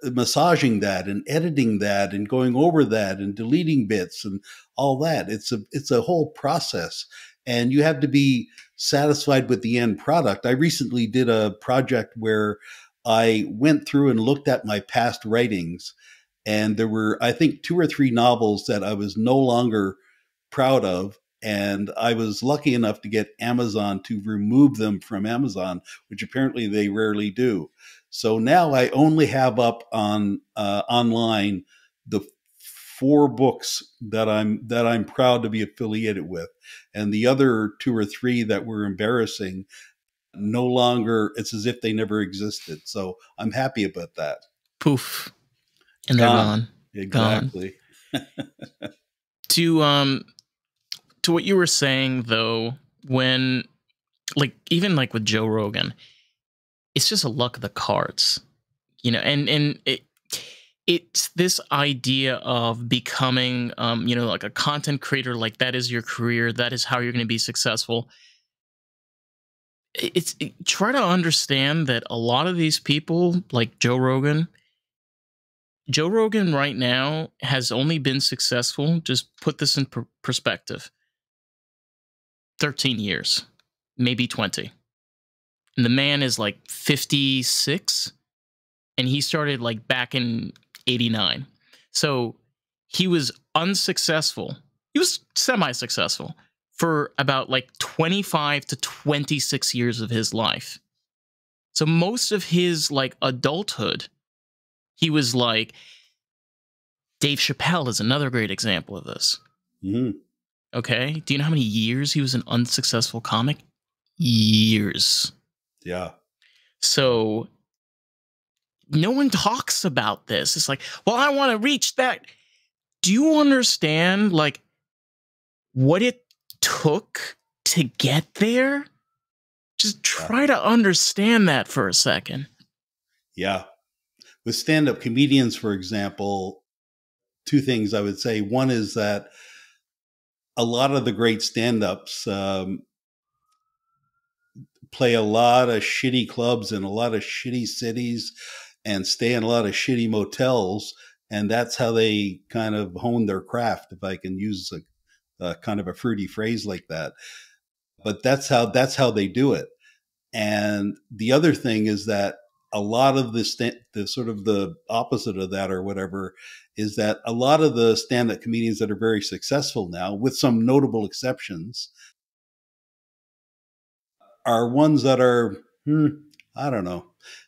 massaging that and editing that and going over that and deleting bits and all that. It's a whole process, and you have to be satisfied with the end product. I recently did a project where I went through and looked at my past writings, and there were, I think, 2 or 3 novels that I was no longer proud of. And I was lucky enough to get Amazon to remove them from Amazon, which apparently they rarely do. So now I only have up on online the 4 books that I'm proud to be affiliated with, and the other 2 or 3 that were embarrassing, no longer. It's as if they never existed. So I'm happy about that. Poof, and they're gone. Exactly. Gone. To what you were saying though, when even with Joe Rogan, it's just a luck of the cards, and it's this idea of becoming, like a content creator, like that is your career, that is how you're going to be successful. Try to understand that a lot of these people, like Joe Rogan right now has only been successful, just put this in perspective, 13 years, maybe 20. And the man is 56, and he started back in 89. So he was unsuccessful. He was semi-successful for about 25 to 26 years of his life. So most of his adulthood, he was Dave Chappelle is another great example of this. Mm-hmm. Okay. Do you know how many years he was an unsuccessful comic? Years. Yeah. So no one talks about this. It's well, I want to reach that. Do you understand what it took to get there? Just try to understand that for a second. Yeah. With stand-up comedians, for example, 2 things I would say. One is that a lot of the great stand-ups play a lot of shitty clubs in a lot of shitty cities and stay in a lot of shitty motels. And that's how they kind of hone their craft, if I can use a kind of a fruity phrase like that. But that's how they do it. And the other thing is that a lot of the sort of the opposite of that or whatever is that a lot of the stand-up comedians that are very successful now, with some notable exceptions, are ones that are, I don't know,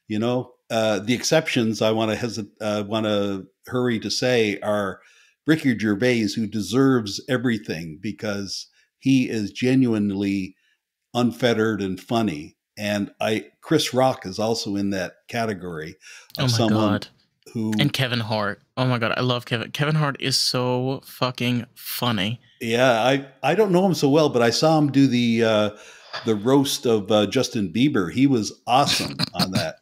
the exceptions I want to hurry to say are Ricky Gervais, who deserves everything because he is genuinely unfettered and funny. And Chris Rock is also in that category of someone who, and Kevin Hart. Oh my God, I love Kevin. Kevin Hart is so fucking funny. Yeah, I don't know him so well, but I saw him do the roast of Justin Bieber. He was awesome on that.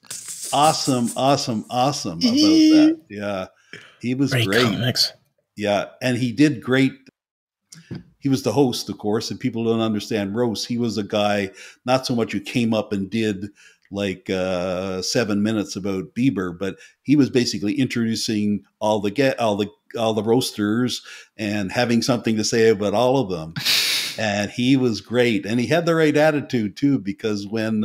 Awesome about that. Yeah, he was great. Comics. Yeah, and he did great. He was the host, of course, and people don't understand roast. He was a guy, not so much who came up and did 7 minutes about Bieber, but he was basically introducing all the roasters and having something to say about all of them. And he was great, and he had the right attitude too, because when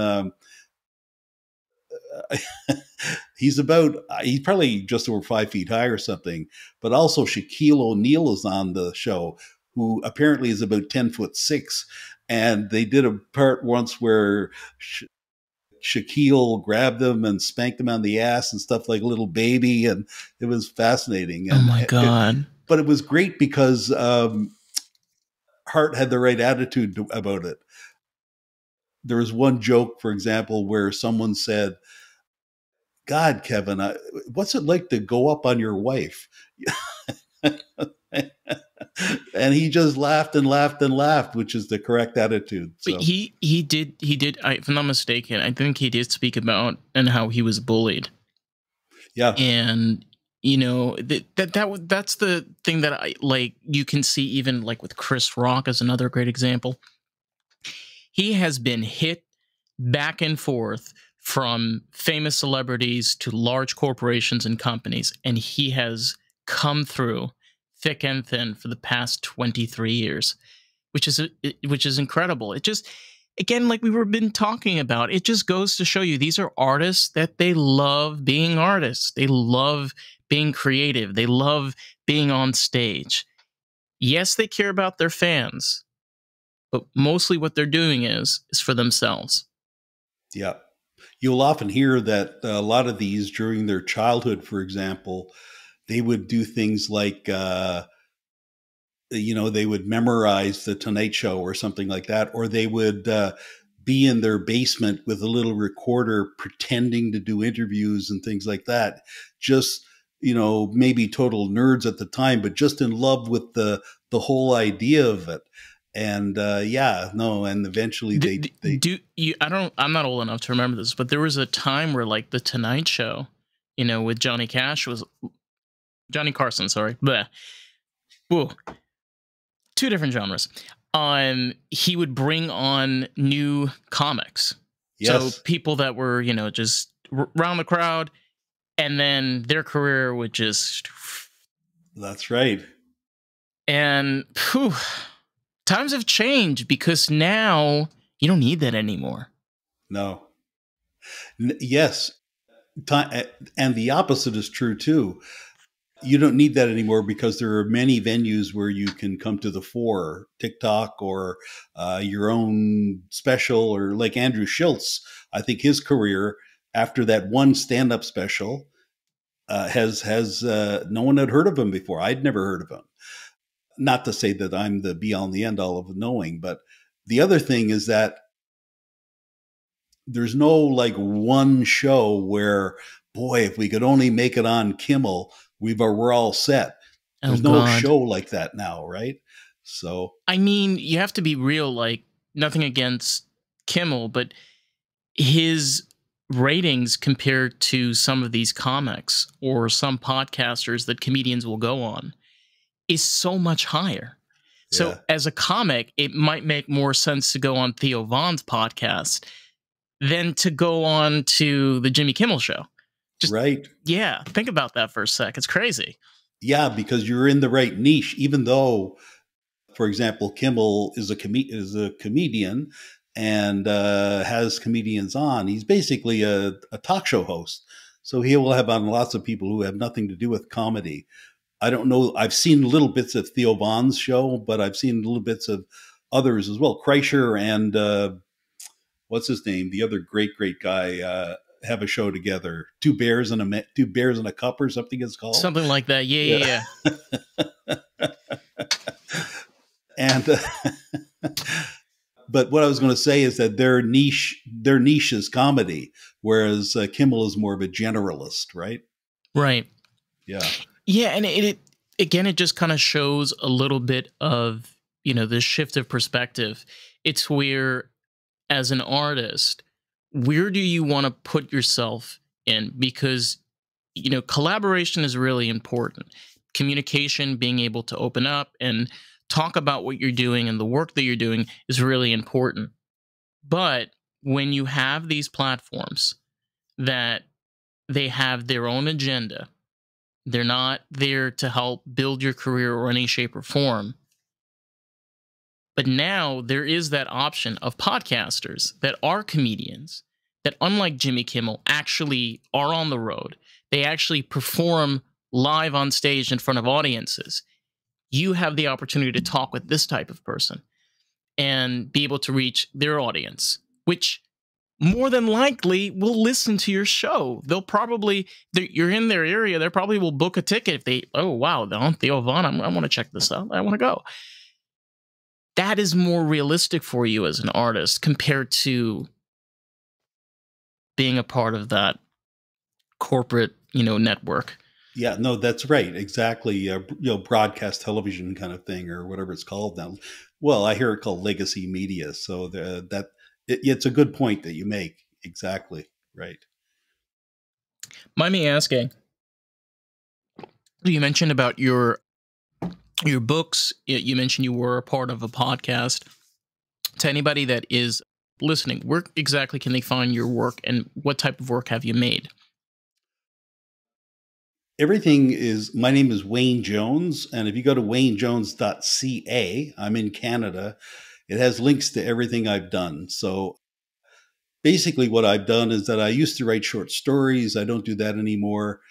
he's probably just over 5 feet high or something, but also Shaquille O'Neal is on the show, who apparently is about 10'6", and they did a part once where Shaquille grabbed him and spanked him on the ass and stuff like a little baby, and it was fascinating. And oh my God! But it was great because Hart had the right attitude about it. There was one joke, for example, where someone said, God, Kevin, what's it like to go up on your wife? And he just laughed and laughed and laughed, which is the correct attitude. So But he did if I'm not mistaken, I think he did speak about and how he was bullied. yeah, And you know that's the thing that I like. You can see even like with Chris Rock as another great example. He has been hit back and forth from famous celebrities to large corporations and companies, and he has come through thick and thin for the past 23 years, which is incredible. It just, again, like we were been talking about, it just goes to show you these are artists that they love being artists. They love being creative. They love being on stage. Yes, they care about their fans, but mostly what they're doing is for themselves. yeah. You'll often hear that a lot of these during their childhood, for example, they would do things like, they would memorize the Tonight Show or something like that, or they would be in their basement with a little recorder pretending to do interviews and things like that. Just, maybe total nerds at the time, but just in love with the whole idea of it. And and eventually I'm not old enough to remember this, but there was a time where like the Tonight Show, with Johnny Carson, sorry. Bleh. Whoa. Two different genres. He would bring on new comics. Yes. So people that were, just round the crowd, and then their career would just. That's right. And times have changed because now you don't need that anymore. No. Yes. And the opposite is true too. You don't need that anymore because there are many venues where you can come to the fore, TikTok or your own special, or like Andrew Schultz. I think his career after that one stand-up special has no one had heard of him before. I'd never heard of him. Not to say that I'm the be all and the end all of knowing, but the other thing is that there's no like one show where, boy, if we could only make it on Kimmel, we're all set. There's no show like that now, right? So I mean, you have to be real. Like, nothing against Kimmel, but his ratings compared to some of these comics or some podcasters that comedians will go on is so much higher. Yeah. So as a comic, it might make more sense to go on Theo Von's podcast than to go on to the Jimmy Kimmel Show. Just, right. Yeah. Think about that for a sec. It's crazy. Yeah, because you're in the right niche, even though, for example, Kimmel is a comedian and has comedians on. He's basically a talk show host. So he will have on lots of people who have nothing to do with comedy. I don't know. I've seen little bits of Theo Von's show, but I've seen little bits of others as well. Kreischer and what's his name? The other great guy have a show together. Two bears and a cup or something it's called. Something like that. Yeah. And but what I was going to say is that their niche is comedy, whereas Kimmel is more of a generalist, right? Right. Yeah. Yeah, and it just kind of shows a little bit of, this shift of perspective. It's where, as an artist, where do you want to put yourself in? Because, collaboration is really important. Communication, being able to open up and talk about what you're doing and the work that you're doing is really important. But when you have these platforms that they have their own agenda, they're not there to help build your career or any shape or form. But now there is that option of podcasters that are comedians that, unlike Jimmy Kimmel, actually are on the road. They actually perform live on stage in front of audiences. You have the opportunity to talk with this type of person and be able to reach their audience, which more than likely will listen to your show. They'll probably, you're in their area, they probably will book a ticket if they, oh, wow, they're on Theo Von, I want to check this out. I want to go. That is more realistic for you as an artist compared to being a part of that corporate, network. Yeah, no, that's right. Exactly. Broadcast television kind of thing, or whatever it's called now. Well, I hear it called legacy media. So it's a good point that you make. Exactly. Right. Mind me asking, you mentioned about your books. You mentioned you were a part of a podcast. To anybody that is listening, where exactly can they find your work, and what type of work have you made? My name is Wayne Jones. And if you go to waynejones.ca, I'm in Canada, it has links to everything I've done. So basically what I've done is that I used to write short stories. I don't do that anymore.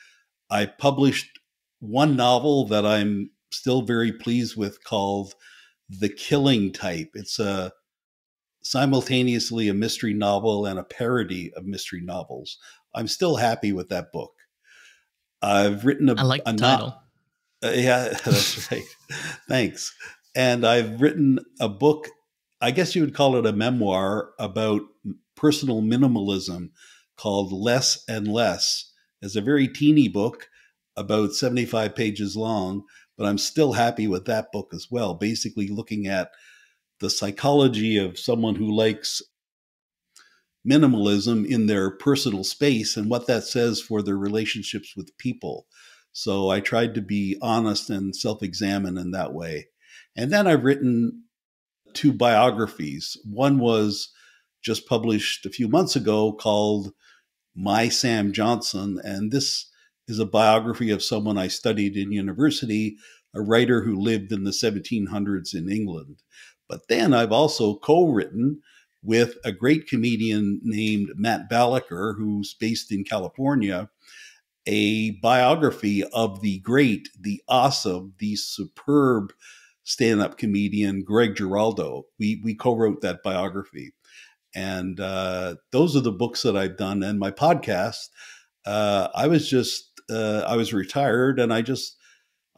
I published one novel that I'm still very pleased with called The Killing Type. It's simultaneously a mystery novel and a parody of mystery novels. I'm still happy with that book. I've written I like the title. Yeah, that's right. Thanks. And I've written a book, I guess you would call it a memoir, about personal minimalism called Less and Less. It's a very teeny book, about 75 pages long, but I'm still happy with that book as well. Basically looking at the psychology of someone who likes minimalism in their personal space and what that says for their relationships with people. So I tried to be honest and self-examine in that way. And then I've written 2 biographies. One was just published a few months ago called My Sam Johnson. And this is a biography of someone I studied in university, a writer who lived in the 1700s in England. But then I've also co-written with a great comedian named Matt Balaker, who's based in California, a biography of the great, the awesome, the superb stand-up comedian Greg Giraldo. We co-wrote that biography. And those are the books that I've done. And my podcast, I was retired, and I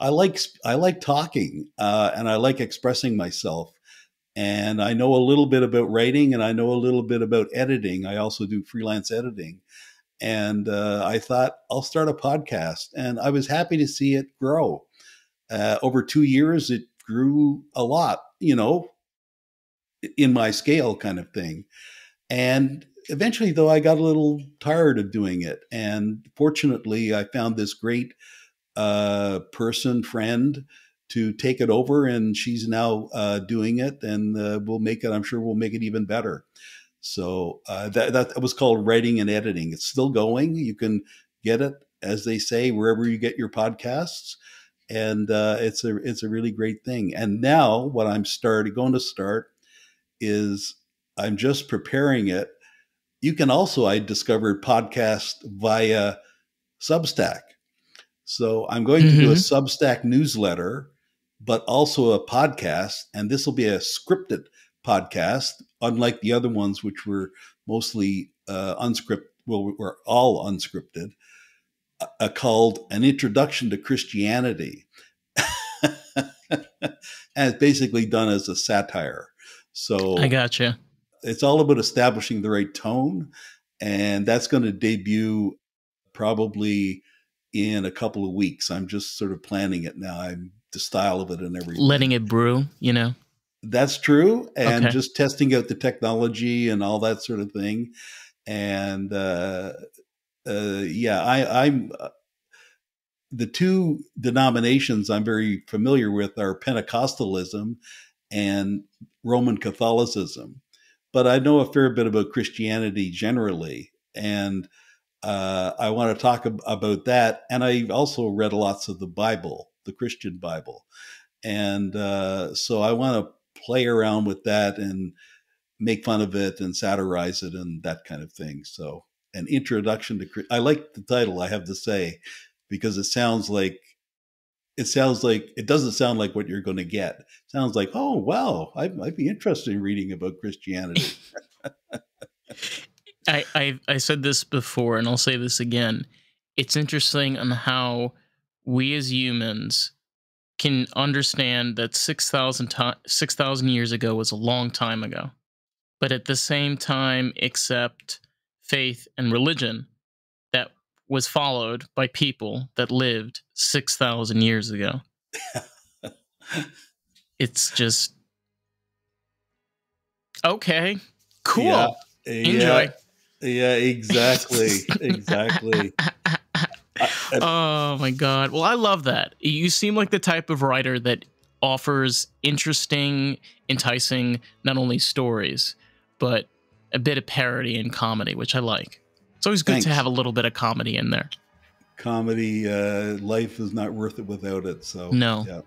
like talking, and I like expressing myself. And I know a little bit about writing, and I know a little bit about editing. I also do freelance editing. And I thought I'll start a podcast, and I was happy to see it grow. Over 2 years, it grew a lot, in my scale kind of thing. And eventually, though, I got a little tired of doing it. And fortunately, I found this great friend to take it over, and she's now doing it, and I'm sure we'll make it even better. So that was called Writing and Editing. It's still going. You can get it, as they say, wherever you get your podcasts, and it's a really great thing. And now what I'm going to start is I'm just preparing it. You can also, I discovered, podcast via Substack. So I'm going to do a Substack newsletter, but also a podcast. And this will be a scripted podcast, unlike the other ones, which were mostly unscripted. Well, we're all unscripted, called An Introduction to Christianity. And it's basically done as a satire. So I gotcha. It's all about establishing the right tone. And that's going to debut probably in a couple of weeks. I'm just sort of planning it now. I'm the style of it and everything. Letting it brew, That's true. And just testing out the technology and all that sort of thing. And I'm the 2 denominations I'm very familiar with are Pentecostalism and Roman Catholicism. But I know a fair bit about Christianity generally. And I want to talk about that. And I also read lots of the Bible, the Christian Bible. And so I want to play around with that and make fun of it and satirize it and that kind of thing. So An Introduction to I like the title, I have to say, because it doesn't sound like what you're going to get. It sounds like, oh, wow, I'd be interested in reading about Christianity. I said this before, and I'll say this again. It's interesting on how we as humans can understand that 6,000 years ago was a long time ago, but at the same time accept faith and religion that was followed by people that lived 6,000 years ago. It's just okay, cool. Yeah, Enjoy. Yeah, exactly. Exactly. Oh my god. Well, I love that. You seem like the type of writer that offers interesting, enticing, not only stories, but a bit of parody and comedy, which I like. It's always good Thanks. to have a little bit of comedy in there. Comedy, life is not worth it without it. So No. yeah.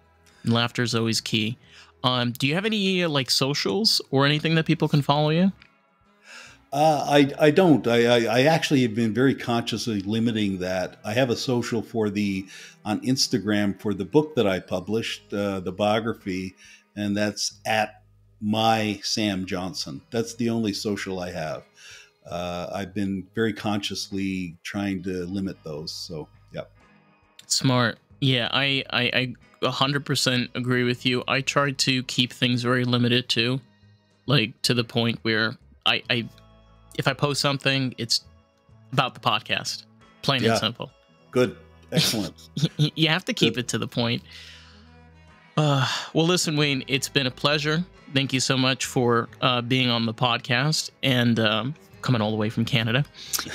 Laughter is always key. Do you have any like socials or anything that people can follow you? I don't. I actually have been very consciously limiting that. I have a social on Instagram for the book that I published, the biography, and that's at my Sam Johnson. That's the only social I have. I've been very consciously trying to limit those. So yeah. Smart. Yeah, I 100% agree with you. I try to keep things very limited too, like to the point where I if I post something, it's about the podcast, plain and simple. Good. Excellent. You have to keep it to the point. Well, listen, Wayne, it's been a pleasure. Thank you so much for being on the podcast and coming all the way from Canada.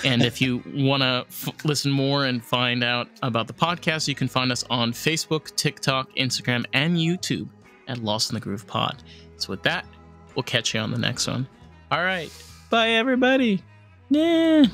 And if you want to listen more and find out about the podcast, you can find us on Facebook, TikTok, Instagram, and YouTube at Lost in the Groove Pod. So with that, we'll catch you on the next one. All right. Bye, everybody. Yeah.